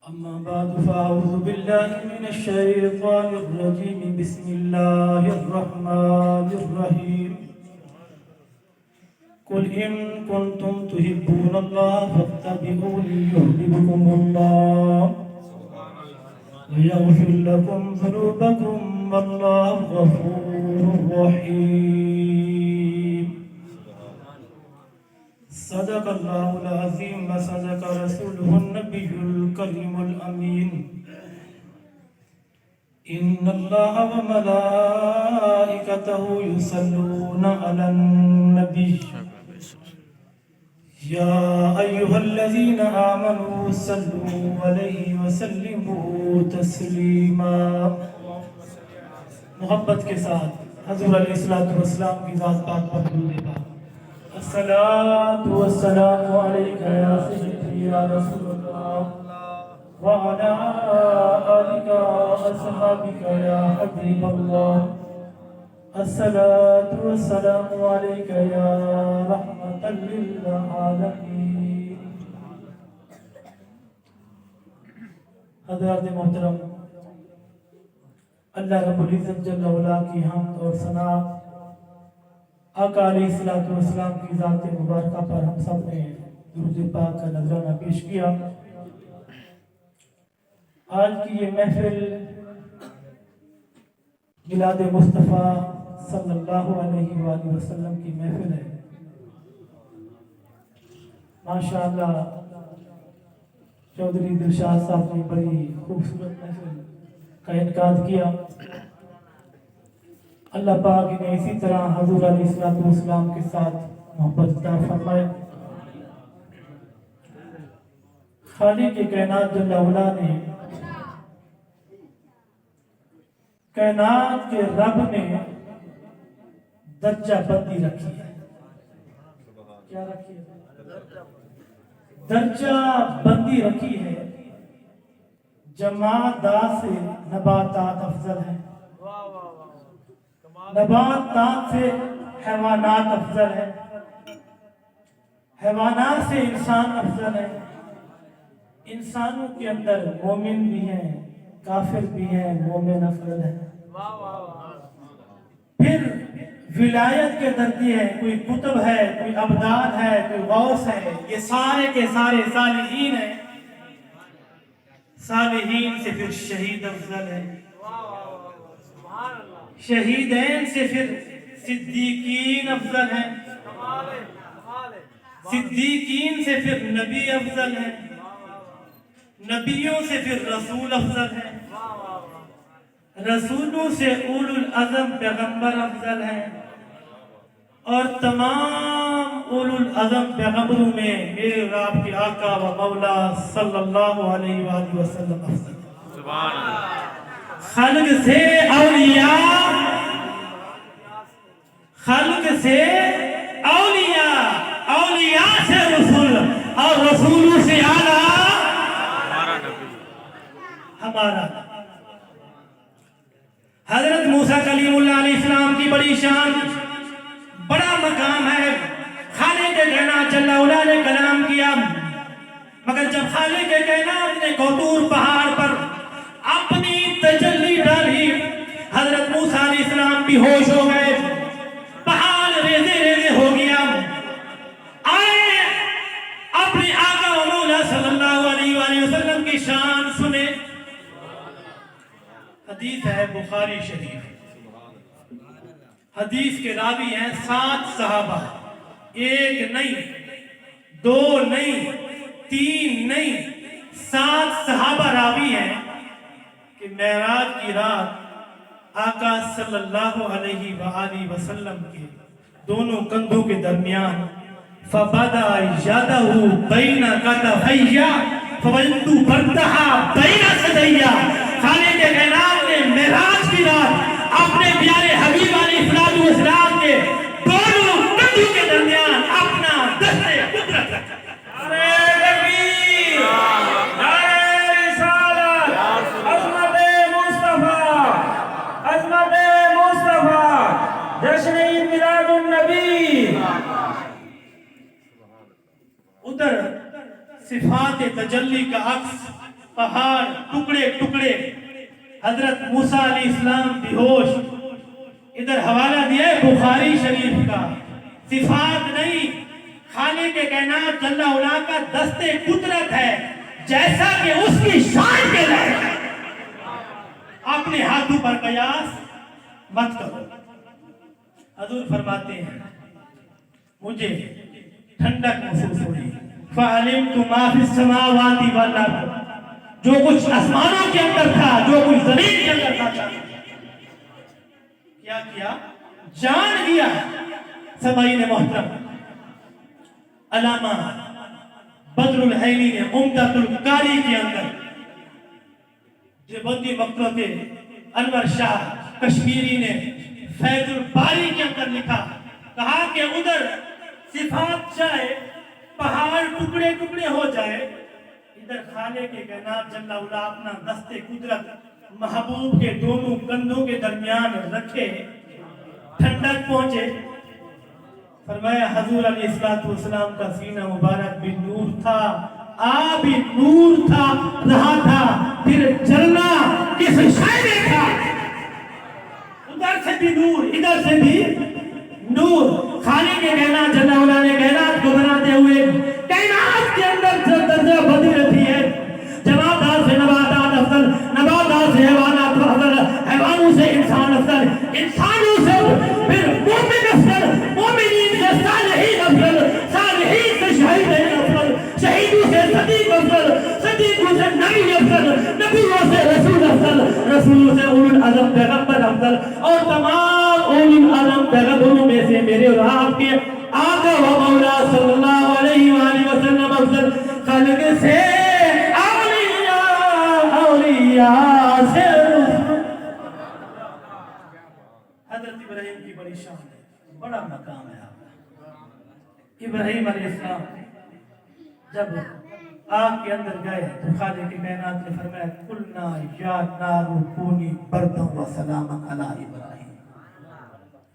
أما بعد فأعوذ بالله من الشيطان الرجيم بسم الله الرحمن الرحيم قل إن كنتم تحبون الله فاتبعوني يحببكم الله ويغفر لكم ذنوبكم والله غفور رحيم صدق الله العظيم وصدق رسوله النبي الكريم الأمين إن الله وملائكته يصلون على النبي يا أيها الذين آمنوا صلوا عليه وسلموا تسليما محبت کے ساتھ حضور علیہ السلام کی ذات پاک پر درود پاک الصلاة والسلام عليك يا سيدي يا رسول الله وعلى آلك وأصحابك يا حبيب الله الصلاة والسلام عليك يا رحمة للعالمين حضرات محترم، اللہ رب العزت جل وعلا کی حمد اور ثنا آقا علیہ السلام کی ذات مبارکہ پر ہم سب نے درود پاک کا نذرانہ پیش کیا۔ آج کی یہ محفل میلاد مصطفیٰ صلی اللہ علیہ وآلہ وسلم کی محفل ہے۔ ماشاءاللہ چودھری دلشاد صاحب نے بڑی خوبصورت محفل کا انعقاد کیا۔ اللہ پاک نے اسی طرح حضور علیہ السلام کے ساتھ محبت عطا فرمائے۔ خالق کائنات جل وعلا نے کائنات کے رب نے درجہ بندی رکھی ہے۔ کیا رکھی ہے؟ درجہ بندی رکھی ہے۔ جمادات سے نباتات افضل ہیں، نباتات سے حیوانات افضل ہیں، حیوانات سے انسان افضل ہیں۔ انسانوں کے اندر مومن بھی ہیں، کافر بھی ہیں، مومن افضل ہیں۔ پھر ولایت کے درجے ہیں، کوئی قطب ہے، کوئی ابدال ہے، کوئی غوث ہے، یہ سارے کے سارے صالحین ہیں۔ صالحین سے پھر شہید افضل ہے، شہیدین سے پھر صدیقین افضل ہیں، صدیقین سے پھر نبی افضل ہیں، نبیوں سے پھر رسول افضل ہیں، رسولوں سے اولو العزم پیغمبر افضل ہیں، اور تمام اولو العزم پیغمبروں میں میرے آپ کے آقا و مولا صلی اللہ علیہ وآلہ وسلم افضل ہیں۔ سبحان اللہ۔ خلق سے اولیاء، خلق سے اولیاء، اولیاء سے رسول، اور رسولوں سے اعلیٰ ہمارا حضرت موسیٰ کلیم اللہ علیہ السلام کی بڑی شان، بڑا مقام ہے۔ خالق کائنات جل وعلا نے کلام کیا، مگر جب خالق کائنات نے کوطور پہاڑ پر اپنی تجلی ڈالی، حضرت موسیٰ علیہ السلام بھی ہوش ہو گئے، پہاڑ ریزے ریزے ہو گیا۔ آئے اپنے آقا و مولا صلی اللہ علیہ وآلہ وسلم کی شان سنے۔ حدیث ہے بخاری شریف، حدیث کے راوی ہیں 7 صحابہ، 1 نہیں، 2 نہیں، 3 نہیں، 7 صحابہ راوی ہیں کہ معراج کی رات آقا صلی اللہ علیہ وآلہ وسلم کے دونوں کندھوں کے درمیان فَبَدَا يَدَهُ بَيْنَ كَتَفَيَّ فَوَجَدْتُ بَرْدَهَا بَيْنَ ثَدَيَّ۔ خالق کائنات نے معراج کی رات اپنے پیارے حبیب علیہ السلام کے دونوں کندھوں کے درمیان اپنا دست قدرت رکھا۔ نعرہ تکبیر، نعرہ رسالت، عظمت مصطفیٰ، عظمت مصطفیٰ، جشن عید میلاد النبی۔ ادھر صفات تجلی کا عکس، پہاڑ ٹکڑے ٹکڑے، حضرت موسیٰ علیہ السلام بے ہوش۔ ادھر حوالہ دیا ہے بخاری شریف کا، صفات نہیں، خالق کائنات جل علا کا دست قدرت ہے، جیسا کہ اس کی شان کے لائق ہے۔ اپنے ہاتھوں پر قیاس مت کرو۔ حضور فرماتے ہیں مجھے ٹھنڈک محسوس ہوئی، فَعَلِمْتُ مَا فِي السَّمَاوَاتِ وَالْأَرْضِ، جو کچھ آسمانوں کے اندر تھا، جو کچھ زمین کے اندر تھا، کیا کیا؟ جان لیا۔ سامعین محترم، علامہ بدر الحیلی نے عمدۃ القاری کے اندر، دیوبندی مکتبہ کے انور شاہ کشمیری نے فیض الباری کے اندر لکھا، کہا کہ ادھر صفات چاہے پہاڑ ٹکڑے ٹکڑے ہو جائے، ادھر خالق کائنات جل وعلا اپنا دست قدرت محبوب کے دونوں کندھوں کے درمیان رکھے، ٹھنڈک پہنچے۔ فرمایا حضور علیہ السلام کا سینہ مبارک بھی نور تھا، آپ بھی نور تھا، رہا تھا، پھر جلنا کس شے میں تھا؟ ادھر سے بھی نور، ادھر سے بھی نور۔ خالق کائنات جل وعلا نے کائنات کو بناتے ہوئے کائنات کے اندر درجہ بندی رکھی ہے، جمادات سے نباتات افضل، نباتات سے حیوانات افضل، حیوانوں سے انسان افضل، انسانوں سے پھر مومن افضل، مومنین سے صالحین افضل، صالحین سے شہیدین افضل، شہیدوں سے صدیق افضل، صدیقوں سے نبی افضل، نبیوں سے رسول افضل، رسولوں سے اولو العزم پیغمبر افضل، اور تمام اولو العزم پیغمبروں میں سے میرے اور آپ کے آقا و مولا صلی اللہ علیہ وآلہ وسلم افضل خلق سے اولیاء سے۔ حضرت ابراہیم کی بڑی شان ہے، بڑا مقام ہے آپ کا۔ ابراہیم علیہ السلام جب آگ کے اندر گئے تو خالق کائنات نے فرمایا قلنا یا نار کونی بردا و سلاما علی ابراہیم،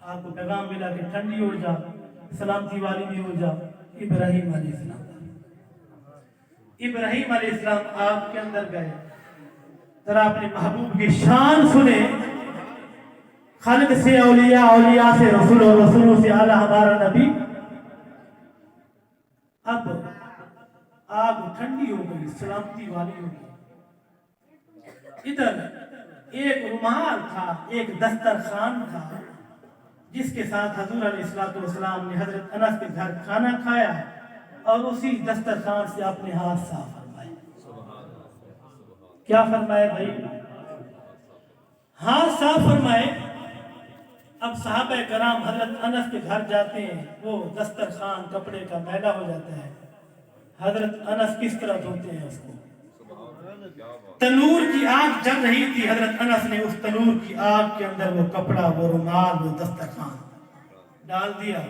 آپ کو پیغام ملا کہ ٹھنڈی ہو جا، سلامتی والی بھی ہو جا۔ ابراہیم علیہ السلام، ابراہیم علیہ السلام آپ کے اندر گئے، ذرا اپنے محبوب کی شان سنے، خالق سے اولیاء، اولیاء سے رسول، اور رسولوں سے اعلیٰ ہمارا نبی۔ اب آگ ٹھنڈی ہو گئی، سلامتی والی ہو گئی۔ ادھر ایک رومال تھا، ایک دسترخوان تھا، جس کے ساتھ حضور علیہ السلام نے حضرت انس کے گھر کھانا کھایا، اور اسی دسترخوان سے اپنے ہاتھ صاف فرمائے۔ کیا فرمائے بھائی؟ ہاتھ صاف فرمائے۔ اب صحابہ کرام حضرت انس کے گھر جاتے ہیں، وہ دسترخوان کپڑے کا میلا ہو جاتا ہے، حضرت انس کس طرح دھوتے ہیں اس کو؟ تنور کی آگ جل رہی تھی، حضرت انس نے اس تنور کی آگ کے اندر وہ کپڑا، وہ رومال، وہ دسترخوان ڈال دیا،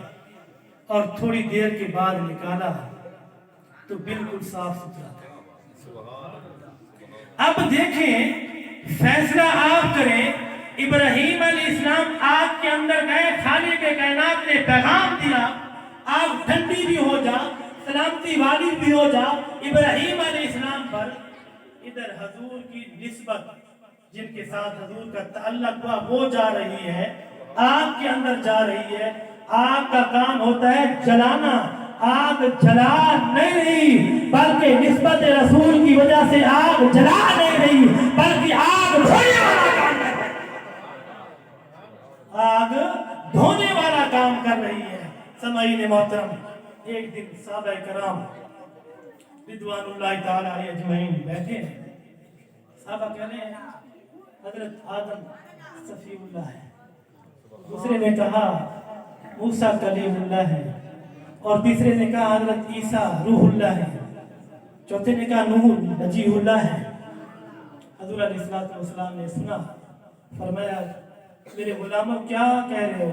اور تھوڑی دیر کے بعد نکالا تو بالکل صاف ستھرا تھا۔ اب دیکھیں، فیصلہ آپ کریں، ابراہیم علیہ السلام آگ کے اندر گئے، خالق کائنات نے پیغام دیا آگ ٹھنڈی بھی ہو جا، سلامتی والی بھی ہو جا ابراہیم علیہ السلام پر۔ ادھر حضور کی نسبت، جن کے ساتھ حضور کا تعلق ہوا، وہ جا رہی ہے، آگ کے اندر جا رہی ہے۔ آگ کا کام ہوتا ہے جلانا، آگ جلا نہیں رہی، بلکہ نسبت رسول کی وجہ سے آگ جلا نہیں رہی، بلکہ آگ دھونے والا کام کر رہی ہے، آگ دھونے والا کام کر رہی ہے۔ سامعین محترم، ایک دن صحابہ کرام رضوان اللہ تعالی علیہ اجمعین بیٹھے ہیں، صحابہ کہہ رہے ہیں حضرت آدم صفی اللہ ہے، دوسرے نے کہا موسیٰ کلیم اللہ ہے، اور تیسرے نے کہا حضرت عیسیٰ روح اللہ ہے، چوتھے نے کہا نوح نجیح اللہ ہے۔ حضور علیہ السلام نے سنا، فرمایا میرے غلاموں کیا کہہ رہے ہو؟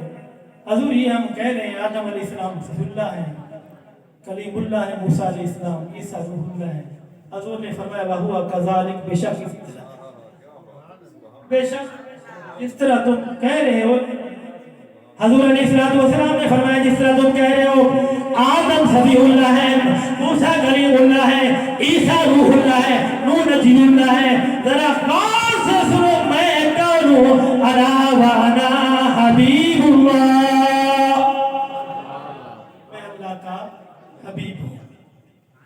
حضور یہ ہم کہہ رہے ہیں آدم علیہ السلام صفی اللہ ہے، کلیم اللہ ہے، موسیٰ علیہ السلام عیسیٰ روح اللہ ہے۔ حضور نے فرمایا وَهُوَ كَذَلِكَ، بے شک اس طرح، بے شک اس طرح تم کہہ رہے ہو۔ حضور علیہ السلام نے فرمایا جس طرح تم کہہ رہے ہو آدم صفی اللہ ہے، موسیٰ کلیم اللہ ہے،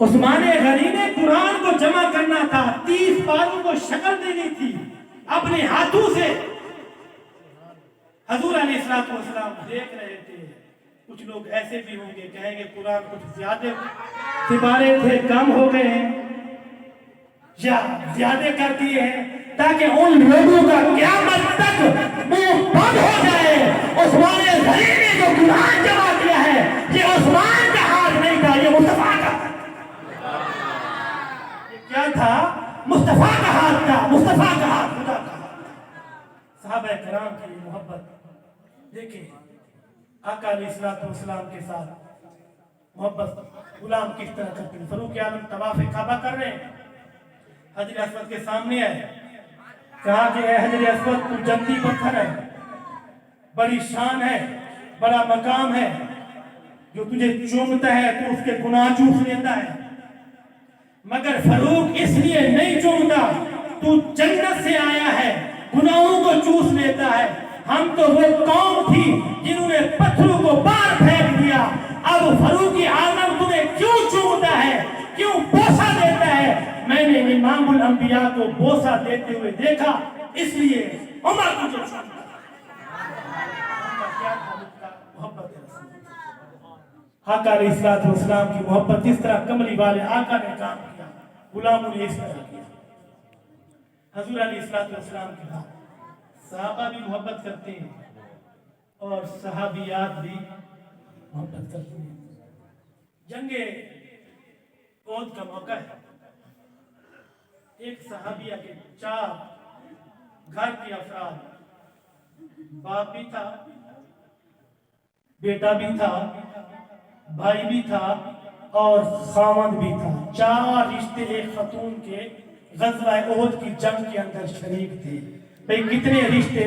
عثمان غنی نے قرآن کو جمع کرنا تھا، 30 پاروں کو شکل دینی تھی اپنے ہاتھوں سے۔ حضور علیہ السلام دیکھ رہے تھے، کچھ لوگ ایسے بھی ہوں گے کہیں گے قرآن کچھ زیادہ سپارے تھے، کم ہو گئے ہیں یا زیادہ کر دیے ہیں، تاکہ ان لوگوں کا قیامت تک منہ بند ہو جائے۔ عثمان غنی نے جو قرآن جمع کیا ہے یہ عثمان کا ہاتھ نہیں تھا، یہ مصطفیٰ کا کیا تھا؟ مصطفیٰ کا ہاتھ تھا، مصطفیٰ کا ہاتھ، خدا کا ہاتھ۔ صحابہ کرام کی محبت دیکھیں، آقا علیہ السلام کے ساتھ محبت غلام کس طرح کرتے ہیں۔ فاروق اعظم طواف کعبہ کر رہے ہیں، حجر اسود کے سامنے ہے، کہا کہ اے حجر اسود تو جنتی پتھر ہے، بڑی شان ہے، بڑا مقام ہے، جو تجھے چومتا ہے تو اس کے گناہ چوس لیتا ہے، مگر فاروق اس لیے نہیں چومتا، تو جنت سے آیا ہے، گناہوں کو چوس لیتا ہے۔ ہم تو وہ قوم تھی جنہوں نے پتھروں کو باہر پھینک دیا، اب فاروق اعظم تمہیں کیوں چومتا ہے، کیوں بوسہ دیتا ہے؟ میں نے امام الانبیاء کو بوسہ دیتے ہوئے دیکھا، اس لیے عمر تجھے چومتا ہے۔ محبت آقا علیہ السلام کی محبت اس طرح کملی والے آقا نے کام کیا، غلاموں نے اس طرح کیا۔ حضور علیہ السلام کے بعد صحابہ بھی محبت کرتے ہیں اور صحابیات بھی محبت کرتے ہیں۔ جنگ احد کا موقع ہے، ایک صحابیہ کے 4 گھر کے افراد، باپ بھی تھا، بیٹا بھی تھا، بھائی بھی تھا اور خاوند بھی تھا، 4 رشتے ایک خاتون کے غزوہ احد کی جنگ کے اندر شریک تھے۔ بھئی کتنے رشتے؟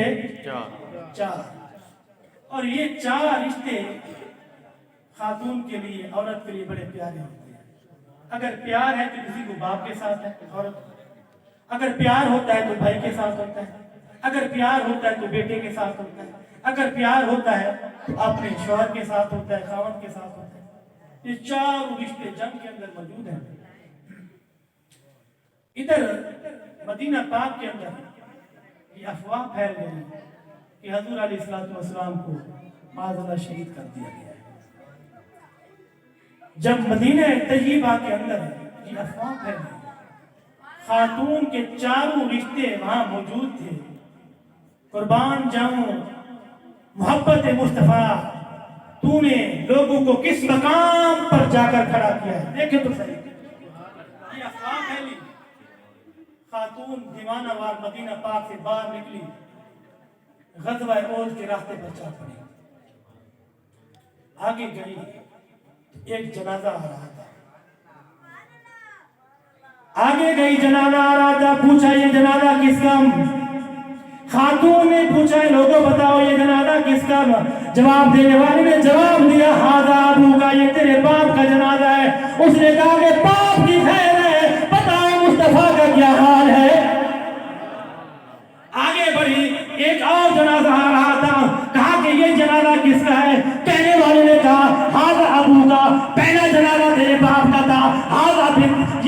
4۔ اور یہ 4 رشتے خاتون کے لیے، عورت کے لیے بڑے پیارے ہوتے ہیں۔ اگر پیار ہے تو کسی کو باپ کے ساتھ ہے عورت، اگر پیار ہوتا ہے تو بھائی کے ساتھ ہوتا ہے، اگر پیار ہوتا ہے تو بیٹے کے ساتھ ہوتا ہے، اگر پیار ہوتا ہے تو اپنے شوہر کے ساتھ ہوتا ہے، خاوند کے ساتھ ہوتا ہے۔ یہ 4 رشتے جنگ کے اندر موجود ہیں۔ ادھر مدینہ پاک کے اندر یہ افواہ پھیل گئی کہ حضور علیہ السلام کو معاذ شہید کر دیا گیا ہے۔ جب مدینہ طیبہ کے اندر یہ افواہ پھیل گئی، خاتون کے 4 رشتے وہاں موجود تھے، قربان جاؤں محبت مصطفیٰ، تو نے لوگوں کو کس مقام پر جا کر کھڑا کیا ہے۔ دیکھیں تو صحیح، یہ افواہ پھیلی، خاتون دیوانہ وار مدینہ پاک سے باہر نکلی، غزوہ احد کے راستے پر چل پڑی، آگے گئی، ایک جنازہ آ رہا تھا، آگے گئی، جنازہ آ رہا تھا، پوچھا یہ جنازہ کس کا؟ خاتون نے پوچھا لوگوں بتاؤ یہ جنازہ کس کا؟ جواب دینے والے نے جواب دیا ھذا ابو کا، یہ تیرے باپ کا جنازہ ہے۔ اس نے کہا کہ باپ کی خیر ہے، بتاؤ مصطفیٰ کا کیا حال ہے؟ آگے بڑھی، ایک اور جنازہ آ رہا تھا، کہا کہ یہ جنازہ کس کا ہے؟ کہنے والے نے کہا ھذا ابو کا، پہلا جنازہ تیرے باپ کا تھا، ھذا بنت،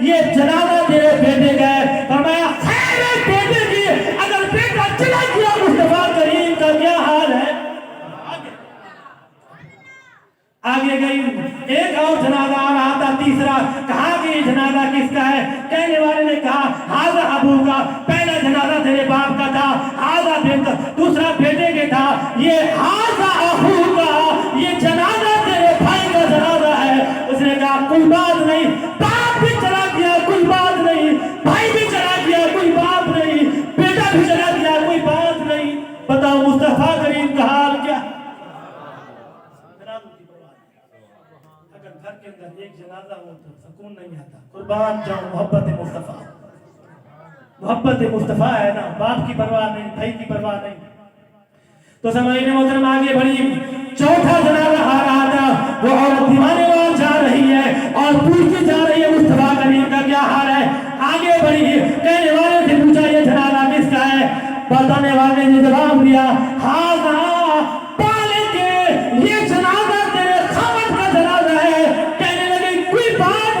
یہ جنازہ تیرے بیٹے کا ہے۔ فرمایا خیر ہے بیٹے کی، اگر بیٹا چلا گیا مصطفیٰ کریم کا کیا حال ہے؟ آگے گئی، ایک اور جنازہ آ رہا تھا، تیسرا، کہا کہ یہ جنازہ کس کا ہے؟ کہنے والے نے کہا ھذا ابو کا، پہلا جنازہ تیرے باپ کا تھا، ھذا بنت، دوسرا بیٹے کے تھا، یہ ھذا اخو کا، یہ جنازہ تیرے بھائی کا جنازہ ہے۔ اس نے کہا کوئی بات نہیں، باپ بھی چلا گیا کوئی بات نہیں، بھائی بھی چلا گیا کوئی بات نہیں، بیٹا بھی چلا گیا کوئی بات نہیں، بتاؤ مصطفیٰ کریم کا حال کیا؟ اگر گھر کے اندر ایک جنازہ ہو تو سکون نہیں آتا۔ قربان جاؤں محبت مصطفیٰ، محبت مصطفیٰ ہے نا، باپ کی پرواہ نہیں، بھائی کی پرواہ نہیں۔ تو سمعین محترم آگے بڑھی، 4تھا جنازہ آ رہا تھا، وہ عورت دیوانے وار جا رہی ہے اور پوچھتی جا رہی ہے مصطفیٰ کریم کا کیا حال ہے؟ آگے بڑھی، کہنے والے سے پوچھا یہ جنازہ کس کا ہے؟ بتانے والے نے جواب دیا ھذا بالک، یہ جنازہ تیرے خاوند کا جنازہ ہے۔ کہنے لگے کوئی بات